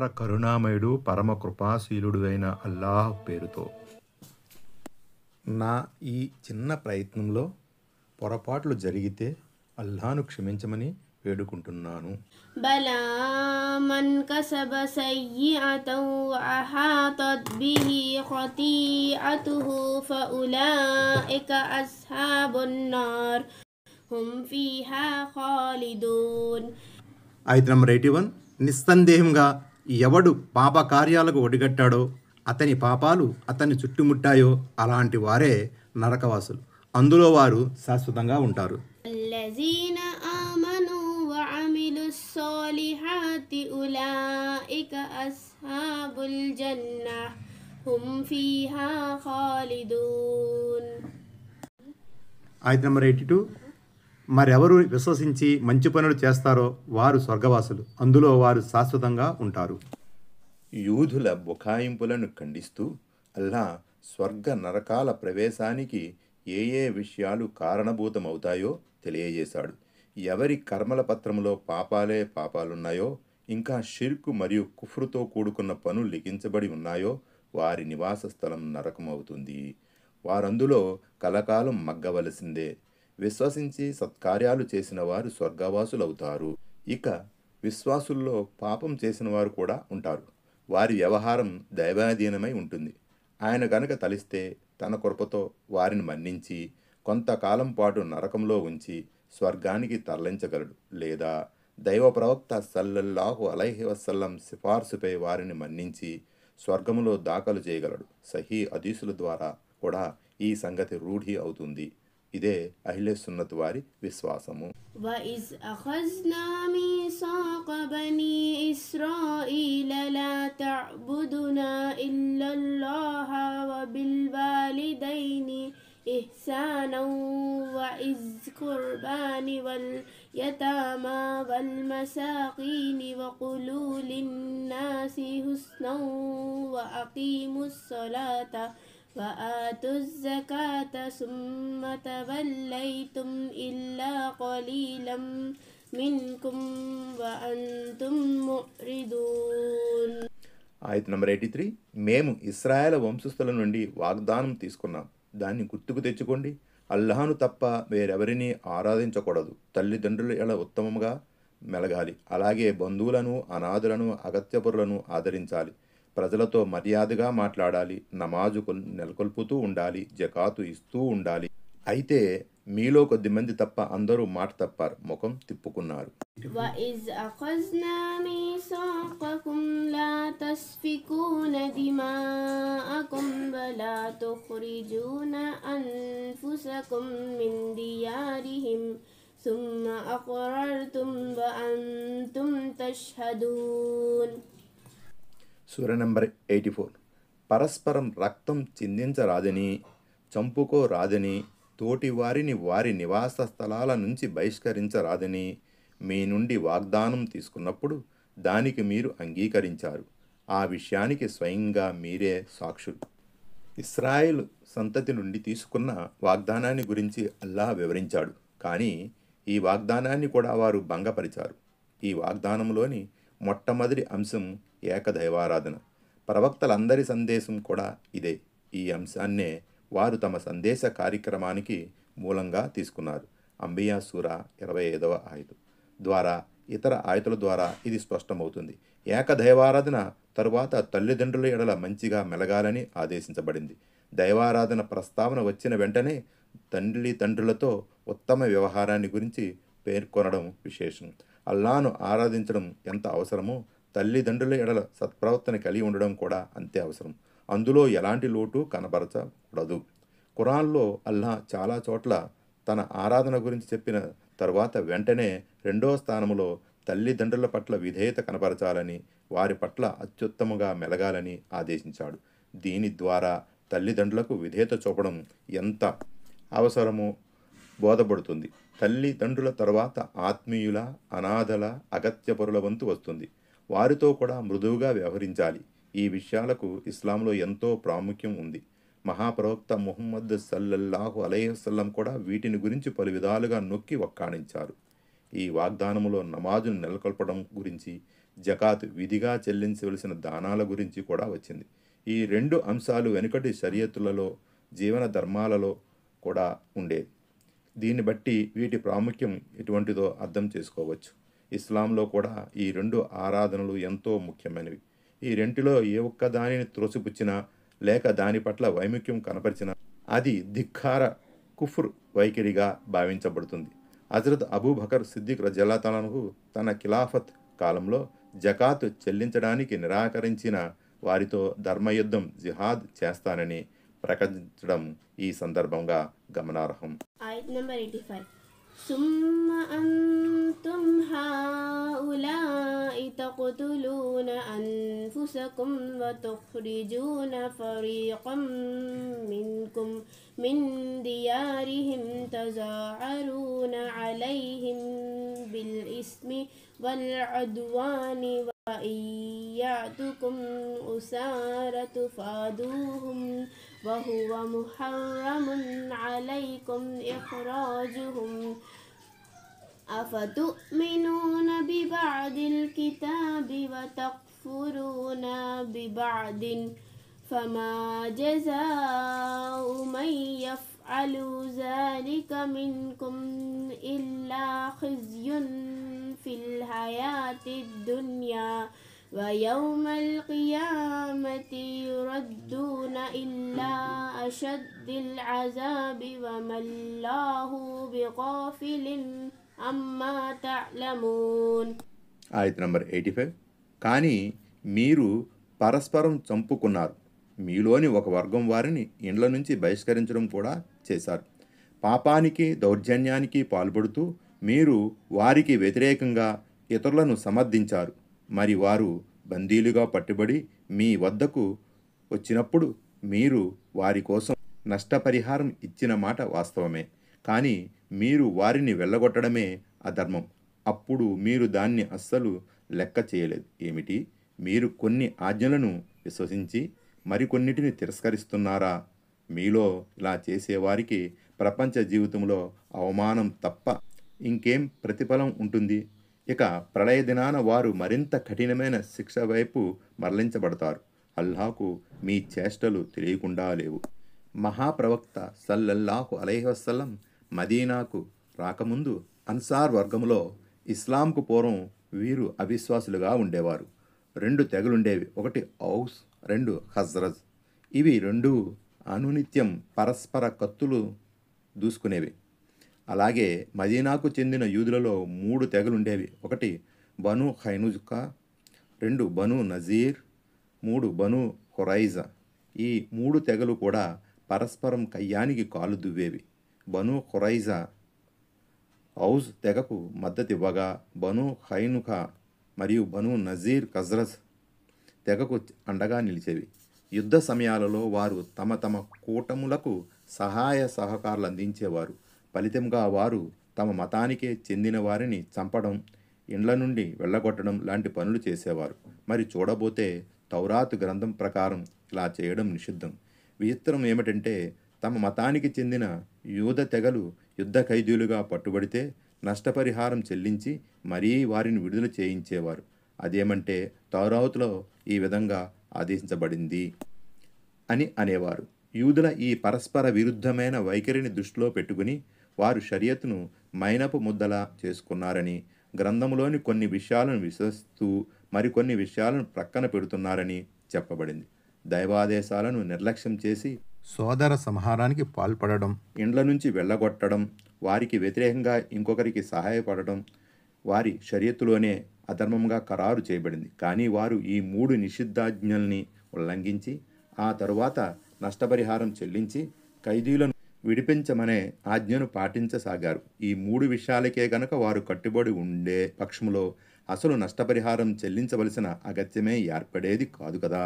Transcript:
కరుణామయుడు పరమ కృపాశీలుడు అయిన అల్లాహ్ పేరుతో. నా ఈ చిన్న ప్రయత్నంలో పొరపాట్లు జరిగితే అల్లాహ్ను క్షమించమని వేడుకుంటున్నాను. బలా మన్ కసబ సయ్యిఅతన్ వఅహాతత్ బిహి ఖతీఅతుహు ఫఉలాఇక అస్హాబున్ నార్ హుమ్ ఫీహా ఖాలిదూన్. ఐదు నంబర్ 81. నిస్సందేహంగా ఎవడు పాప కార్యాలకు ఒడిగట్టాడో, అతని పాపాలు అతన్ని చుట్టుముట్టాయో అలాంటి వారే నరకవాసులు. అందులో వారు శాశ్వతంగా ఉంటారు. الذين آمنوا وعملوا الصالحات أولئك أصحاب الجنة هم فيها خالدون. ఐదు నంబర్ 82. మరెవరు విశ్వసించి మంచి పనులు చేస్తారో వారు స్వర్గవాసులు. అందులో వారు శాశ్వతంగా ఉంటారు. యూదుల బుకాయింపులను ఖండిస్తూ అల్లా స్వర్గ నరకాల ప్రవేశానికి ఏ ఏ విషయాలు కారణభూతమవుతాయో తెలియజేశాడు. ఎవరి కర్మల పత్రంలో పాపాలే పాపాలున్నాయో, ఇంకా షిర్కు మరియు కుఫ్రుతో కూడుకున్న పనులు లిఖించబడి ఉన్నాయో వారి నివాస స్థలం నరకమవుతుంది. వారందులో కలకాలం మగ్గవలసిందే. విశ్వసించి సత్కార్యాలు చేసిన వారు స్వర్గవాసులవుతారు. ఇక విశ్వాసుల్లో పాపం చేసిన వారు కూడా ఉంటారు. వారి వ్యవహారం దైవాధీనమై ఉంటుంది. ఆయన గనక తలిస్తే తన కృపతో వారిని మన్నించి కొంతకాలం పాటు నరకంలో ఉంచి స్వర్గానికి తరలించగలడు. లేదా దైవ ప్రవక్త సల్లల్లాహు అలైహి వసల్లం సిఫార్సుపై వారిని మన్నించి స్వర్గములో దాఖలు చేయగలడు. సహీ హదీసుల ద్వారా కూడా ఈ సంగతి రూఢి అవుతుంది. ఇదే అహ్లే సున్నత్ వారి విశ్వాసము. وَإِذْ أَخَذْنَا مِيثَاقَ بَنِي إِسْرَائِيلَ لَا تَعْبُدُونَ إِلَّا اللَّهَ وَبِالْوَالِدَيْنِ إِحْسَانًا وَذِي الْقُرْبَى وَالْيَتَامَى وَالْمَسَاكِينِ وَقُولُوا لِلنَّاسِ حُسْنًا وَأَقِيمُوا الصَّلَاةَ وآتوا الزكاة ثم توليتم إلا قليلا منكم وأنتم معرضون. ఆయత్ నంబర్ 83. మేము ఇశ్రాయేలు వంశస్థుల నుండి వాగ్దానం తీసుకున్నాం, దాన్ని గుర్తుకు తెచ్చుకోండి. అల్లాహ్ను తప్ప వేరెవరిని ఆరాధించకూడదు. తల్లిదండ్రులు ఎలా ఉత్తమంగా మెలగాలి. అలాగే బంధువులను, అనాథులను, అగత్యపరులను ఆదరించాలి. ప్రజలతో మర్యాదగా మాట్లాడాలి. నమాజుకు నెలకొల్పుతూ ఉండాలి. జకాతు ఇస్తూ ఉండాలి. అయితే మీలో కొద్దిమంది తప్ప అందరూ మాట తప్పారు, ముఖం తిప్పుకున్నారు. وَإِذْ أَخَذْنَا مِيثَاقَكُمْ لَا تَسْفِكُونَ دِمَاءَكُمْ وَلَا تُخْرِجُونَ أَنفُسَكُمْ مِنْ دِيَارِهِمْ ثُمَّ أَقْرَرْتُمْ وَأَنْتُمْ تَشْهَدُونَ. సూర నంబర్ 84. పరస్పరం రక్తం చిందించరాదని, చంపుకోరాదని, తోటి వారిని వారి నివాస స్థలాల నుంచి బహిష్కరించరాదని మీ నుండి వాగ్దానం తీసుకున్నప్పుడు దానికి మీరు అంగీకరించారు. ఆ విషయానికి స్వయంగా మీరే సాక్షులు. ఇశ్రాయేల్ సంతతి నుండి తీసుకున్న వాగ్దానాన్ని గురించి అల్లాహ్ వివరించాడు. కానీ ఈ వాగ్దానాన్ని కూడా వారు భంగపరిచారు. ఈ వాగ్దానంలోని మొట్టమొదటి అంశం ఏకదైవారాధన. ప్రవక్తలందరి సందేశం కూడా ఇదే. ఈ అంశాన్నే వారు తమ సందేశ కార్యక్రమానికి మూలంగా తీసుకున్నారు. అంబియా సూర 25వ ఆయతు ద్వారా, ఇతర ఆయతుల ద్వారా ఇది స్పష్టమవుతుంది. ఏకదైవారాధన తరువాత తల్లిదండ్రుల ఎడల మంచిగా మెలగాలని ఆదేశించబడింది. దైవారాధన ప్రస్తావన వచ్చిన వెంటనే తల్లిదండ్రులతో ఉత్తమ వ్యవహారాన్ని గురించి పేర్కొనడం విశేషం. అల్లాను ఆరాధించడం ఎంత అవసరమో తల్లిదండ్రుల ఎడల సత్ప్రవర్తన కలిగి ఉండడం కూడా అంతే అవసరం. అందులో ఎలాంటి లోటు కనబరచకూడదు. ఖురాన్లో అల్లాహ్ చాలా చోట్ల తన ఆరాధన గురించి చెప్పిన తరువాత వెంటనే రెండో స్థానంలో తల్లిదండ్రుల పట్ల విధేయత కనబరచాలని, వారి పట్ల అత్యుత్తమంగా మెలగాలని ఆదేశించాడు. దీని ద్వారా తల్లిదండ్రులకు విధేయత చూపడం ఎంత అవసరమో బోధపడుతుంది. తల్లిదండ్రుల తర్వాత ఆత్మీయుల, అనాథల, అగత్యపరుల వంతు వస్తుంది. వారితో కూడా మృదువుగా వ్యవహరించాలి. ఈ విషయాలకు ఇస్లాంలో ఎంతో ప్రాముఖ్యం ఉంది. మహాప్రవక్త ముహమ్మద్ సల్లల్లాహు అలైహి వసల్లం కూడా వీటిని గురించి పలు విధాలుగా నొక్కి వక్కాణించారు. ఈ వాగ్దానములో నమాజును నెలకొల్పడం గురించి, జకాత్ విధిగా చెల్లించవలసిన దానాల గురించి కూడా వచ్చింది. ఈ రెండు అంశాలు వెనుకటి షరియతులలో జీవన ధర్మాలలో కూడా ఉండేవి. దీన్ని బట్టి వీటి ప్రాముఖ్యం ఎటువంటిదో అర్థం చేసుకోవచ్చు. ఇస్లాంలో కూడా ఈ రెండు ఆరాధనలు ఎంతో ముఖ్యమైనవి. ఈ రెంటిలో ఏ ఒక్క దానిని త్రోసిపుచ్చినా లేక దాని పట్ల వైముఖ్యం కనపరిచినా అది ధిక్కార కుఫ్ర్ వైఖరిగా భావించబడుతుంది. హజరత్ అబూబకర్ సిద్దిక్ రజల్లాహు తన ఖిలాఫత్ కాలంలో జకాత్ చెల్లించడానికి నిరాకరించిన వారితో ధర్మయుద్ధం జిహాద్ చేస్తానని ప్రకటించడం ఈ సందర్భంగా గమనార్హం. Ayat number 85. ثم أنتم هؤلاء تقتلون أنفسكم وتخرجون فريقا منكم من ديارهم تظاهرون عليهم بالإثم والعدوان وإن يأتكم أسارى تفادوهم وهو محرم عليكم إخراجهم أفتؤمنون ببعض الكتاب وتكفرون ببعض فما جزاء من يفعل ذلك منكم إلا خزي في الحياة الدنيا ويوم القيامة يردون إلى أشد العذاب وما الله بغافل عما تعلمون. ఆయత్ నంబర్ 85. కానీ మీరు పరస్పరం చంపుకున్నారు, మీలోని ఒక వర్గం వారిని ఇండ్ల నుంచి బహిష్కరించడం కూడా చేశారు. పాపానికి దౌర్జన్యానికి పాల్పడుతూ మీరు వారికి వ్యతిరేకంగా ఇతరులను సమర్థించారు. మరి వారు బందీలుగా పట్టుబడి మీ వద్దకు వచ్చినప్పుడు మీరు వారి కోసం నష్టపరిహారం ఇచ్చిన మాట వాస్తవమే. కానీ మీరు వారిని వెళ్ళగొట్టడమే అధర్మం. అప్పుడు మీరు దాన్ని అస్సలు లెక్క చేయలేదు. ఏమిటి, మీరు కొన్ని ఆజ్ఞలను విశ్వసించి మరికొన్నిటిని తిరస్కరిస్తున్నారా? మీలో ఇలా చేసేవారికి ప్రపంచ జీవితంలో అవమానం తప్ప ఇంకేం ప్రతిఫలం ఉంటుంది? ఇక ప్రళయ దినాన వారు మరింత కఠినమైన శిక్ష వైపు మరలించబడతారు. అల్లాహకు మీ చేష్టలు తెలియకుండా లేవు. మహాప్రవక్త సల్లల్లాహు అలైహి వసల్లం మదీనాకు రాకముందు అన్సార్ వర్గంలో ఇస్లాంకు పూర్వం వీరు అవిశ్వాసులుగా ఉండేవారు. 2 తెగలుండేవి. ఒకటి ఔస్, 2 హజ్రజ్. ఇవి 2 అనునిత్యం పరస్పర కత్తులు దూసుకునేవి. అలాగే మదీనాకు చెందిన యూదులలో 3 తెగలుండేవి. ఒకటి బను ఖైనుజా, 2 బను నజీర్, 3 బను ఖురైజా. ఈ 3 తెగలు కూడా పరస్పరం కయ్యానికి కాలు దువ్వేవి. బను ఖురైజా ఔజ్ తెగకు మద్దతివ్వగా బను ఖైనుఖా మరియు బను నజీర్ ఖజ్రజ్ తెగకు అండగా నిలిచేవి. యుద్ధ సమయాలలో వారు తమ తమ కూటములకు సహాయ సహకారాలు అందించేవారు. ఫలితంగా వారు తమ మతానికే చెందిన వారిని చంపడం, ఇండ్ల నుండి వెళ్ళగొట్టడం లాంటి పనులు చేసేవారు. మరి చూడబోతే తౌరాతు గ్రంథం ప్రకారం ఇలా చేయడం నిషిద్ధం. విచిత్రం ఏమిటంటే తమ మతానికి చెందిన యూద తెగలు యుద్ధ ఖైదీలుగా పట్టుబడితే నష్టపరిహారం చెల్లించి మరీ వారిని విడుదల చేయించేవారు. అదేమంటే తౌరాతులో ఈ విధంగా ఆదేశించబడింది అని అనేవారు. యూదుల ఈ పరస్పర విరుద్ధమైన వైఖరిని దృష్టిలో పెట్టుకుని వారు షరియత్ను మైనపు ముద్దలా చేసుకున్నారని, గ్రంథంలోని కొన్ని విషయాలను విశ్వసిస్తూ మరికొన్ని విషయాలను ప్రక్కన పెడుతున్నారని చెప్పబడింది. దైవాదేశాలను నిర్లక్ష్యం చేసి సోదర సంహారానికి పాల్పడడం, ఇండ్ల నుంచి వెళ్ళగొట్టడం, వారికి వ్యతిరేకంగా ఇంకొకరికి సహాయపడడం వారి షరియత్తులోనే అధర్మంగా ఖరారు చేయబడింది. కానీ వారు ఈ 3 నిషిద్ధాజ్ఞల్ని ఉల్లంఘించి ఆ తరువాత నష్టపరిహారం చెల్లించి ఖైదీలను విడిపించమనే ఆజ్ఞను పాటించసాగారు. ఈ 3 విషయాలకే గనక వారు కట్టుబడి ఉండే పక్షంలో అసలు నష్టపరిహారం చెల్లించవలసిన అగత్యమే ఏర్పడేది కాదు కదా.